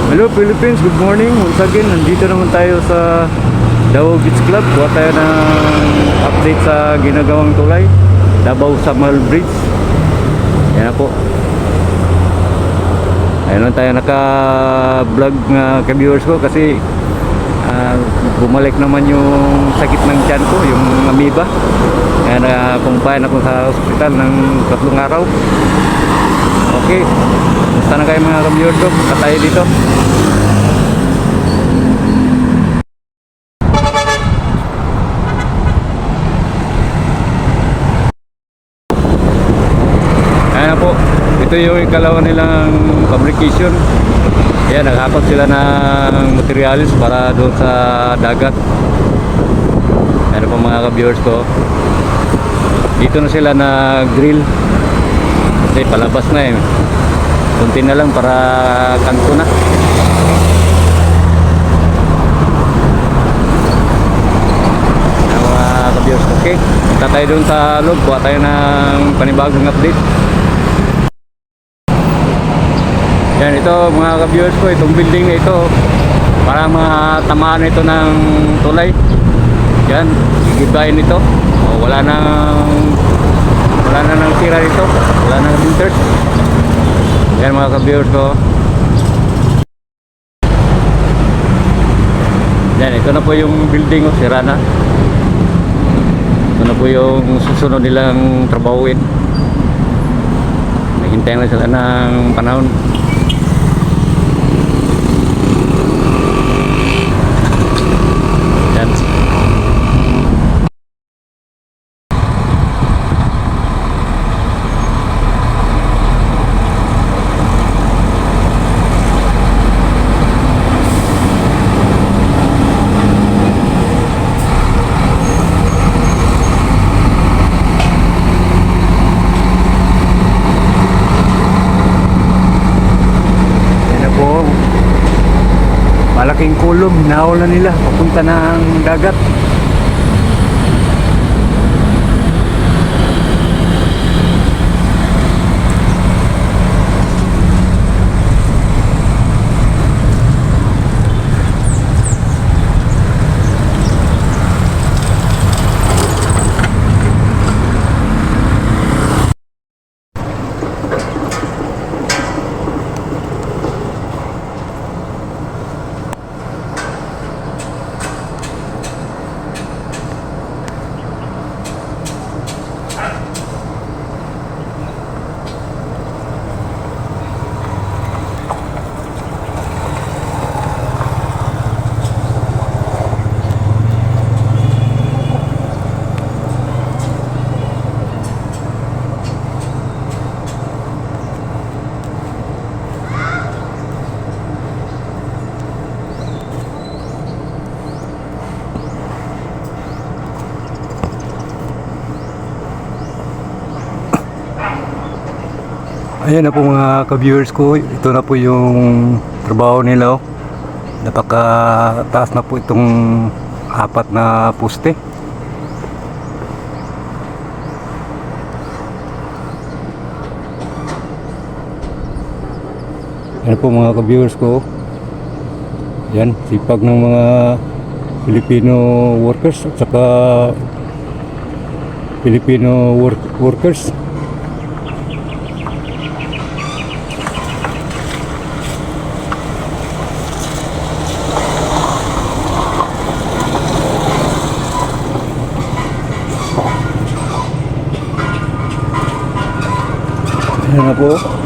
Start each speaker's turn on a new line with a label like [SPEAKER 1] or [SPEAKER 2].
[SPEAKER 1] Hello Philippines, good morning. Once again, nandito naman tayo sa Davao Beach Club. Kuha tayo ng update sa ginagawang tulay Davao Samal Bridge. Yan na po. Ayun lang tayo naka-vlog nga ka-viewers ko kasi bumalik naman yung sakit ng tiyan ko, yung amoeba. Kaya na-confine ako sa hospital ng 3 araw. Okay, basta na kayo mga ka-viewers ko, tayo dito. Ayan po, ito yung ikalawa nilang fabrication. Ayan, naghakot sila ng materials para doon sa dagat. Ayan po mga ka-viewers ko, dito na sila na-grill kasi palabas na eh, kunti na lang para kanto na. Ayan mga ka-viewers, okay, punta tayo doon sa loob, buha tayo ng panibagong update. Yan, ito mga ka-viewers ko, itong building na ito parang matamaan ito ng tulay. Yan, gigibayin ito. Wala na nang tira dito, wala nang winters. Yan mga ka-viewers ko. Yan, ito na po yung building, sira na. Ito na po yung susunod nilang trabahuin. Naghintay na sila ng panahon. Yan. Malaking kulong, hinahol na nila papunta ng dagat. Ayan na po mga ka-viewers ko, ito na po yung trabaho nila. Napaka-taas na po itong 4 na poste. Ayan po mga ka-viewers ko. Yan, sipag ng mga Filipino workers at saka Filipino workers. Ayan na po.